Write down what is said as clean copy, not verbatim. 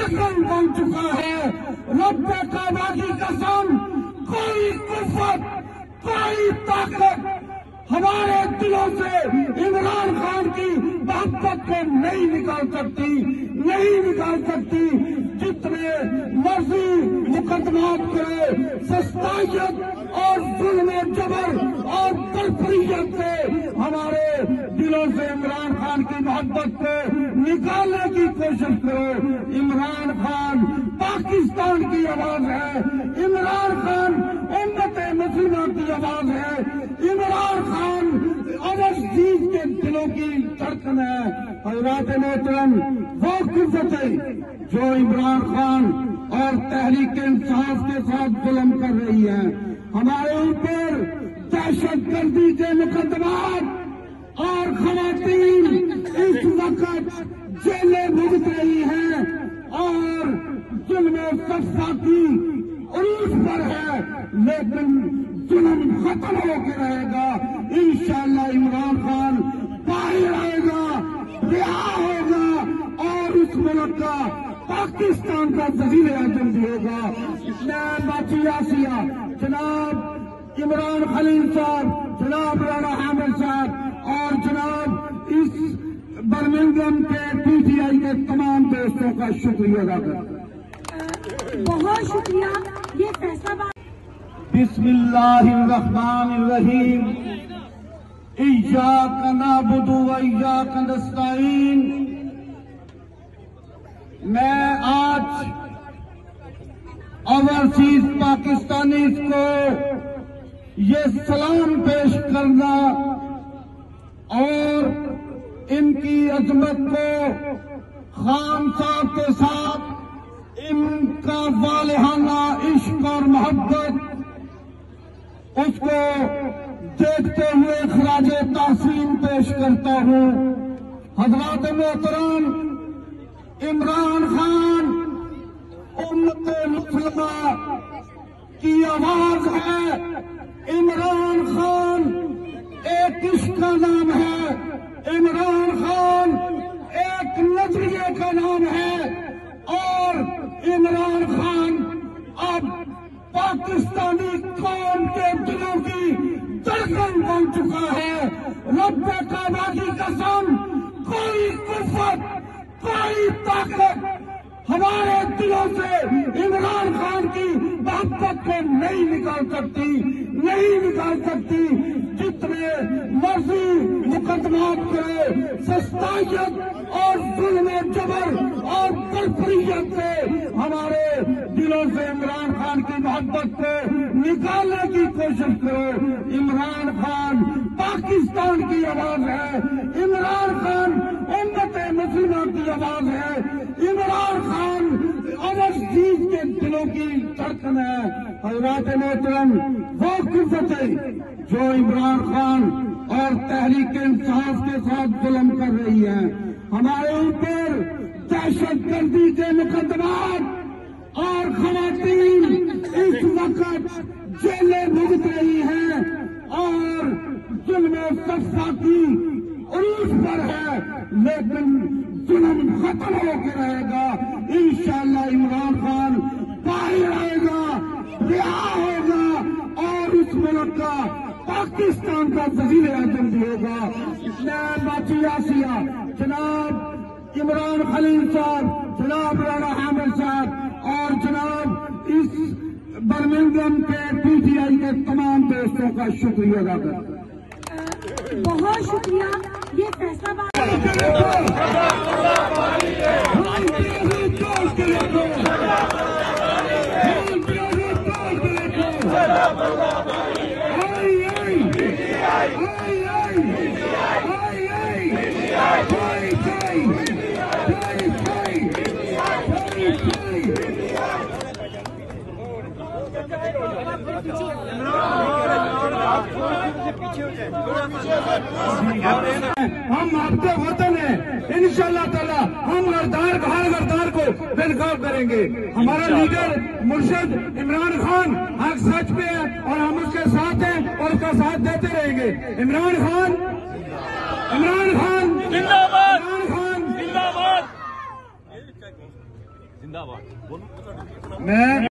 जख्म बन चुका है। रब काबा की कसम, कोई कुव्वत, कोई ताकत हमारे दिलों से इमरान खान की मोहब्बत को नहीं निकाल सकती, नहीं निकाल सकती। जितने मर्जी मुकदमात करे, सस्तायत और जुल्म जबर और तलफरीयत से हमारे दिलों से इमरान खान की मोहब्बत को निकालने की कोशिश करो। इमरान खान पाकिस्तान की आवाज है, इमरान खान उम्मत मुस्लिमा की आवाज है, इमरान खान अमर जीत के दिलों की धड़कन है। हज़रात मोहतरम, वो कुव्वतें जो इमरान खान और तहरीक इंसाफ के साथ जुल्म कर रही है, हमारे ऊपर दहशतगर्दी के मुकदमात और खवातीन इस वक्त जेलें भुगत रही हैं और जुल्म सफ़ा की उरूज पर है, लेकिन जुल्म खत्म होकर रहेगा। इंशाअल्लाह इमरान खान बाहर आएगा, रिहा होगा और उस मुल्क का, पाकिस्तान का वज़ीर आज़म भी होगा। मैं बाकी आसिया जनाब इमरान खलील साहब, जनाब राना हामिद साहब और जनाब इस बर्मिंघम के PTI के तमाम दोस्तों का शुक्रिया अदा करता हूं। बहुत शुक्रिया। ये फैसला बिस्मिल्लाहिर्रहमानिर्रहीम। इय्याका नअबुदु व इय्याका नस्तईन। मैं आज ओवरसीज पाकिस्तानीज को ये सलाम पेश करना और इनकी अजमत को खान साहब के साथ इनका वालिहाना इश्क और मोहब्बत उसको देखते हुए खराज तासीम पेश करता हूं। हज़रात मोहतरम, इमरान खान उम्मत मुस्लिमा की आवाज है। इमरान खान एक इश्क का नाम है, इमरान खान एक नजरिए का नाम है और इमरान खान अब पाकिस्तानी कौम के दिलों की धड़कन बन चुका है। रब काबा की कसम, कोई कुव्वत, कोई ताकत हमारे दिलों से इमरान खान की मोहब्बत को नहीं निकाल सकती, नहीं निकाल सकती। जितने मर्जी मुकदमात करे, सस्तायत और जुल्म जबर और तलफरीयत से हमारे दिलों से इमरान खान की मोहब्बत को निकालने की कोशिश करो। इमरान खान पाकिस्तान की आवाज है, इमरान खान उम्मत मुस्लिमा की आवाज है, इमरान खान अमर जीत के दिलों की धड़कन है। हज़रात मोहतरम, वो कुव्वतें जो इमरान खान और तहरीक इंसाफ के साथ जुल्म कर रही है, हमारे ऊपर दहशतगर्दी के मुकदमात और खवातीन इस वक्त जेलें भुगत रही हैं और जुल्म सफ़ा की उरूज पर है, लेकिन जुल्म खत्म होकर रहेगा। इंशाअल्लाह इमरान खान बाहर आएगा, रिहा होगा और उस मुल्क का, पाकिस्तान का वज़ीर आज़म भी होगा। मैं बाकी आसिया जनाब इमरान खलील साहब, जनाब राना हामिद साहब और जनाब इस बर्मिंघम के PTI के तमाम दोस्तों का शुक्रिया अदा करता हूं। बहुत शुक्रिया। ये फैसला हम आपके वतन है, इंशाअल्लाह ताला हम हर गरदार को बेनकाब करेंगे। हमारा लीडर मुर्शिद इमरान खान हक सच पे है और हम उसके साथ हैं और उसका साथ देते रहेंगे। इमरान खान जिंदाबाद, इमरान खान जिंदाबाद। میں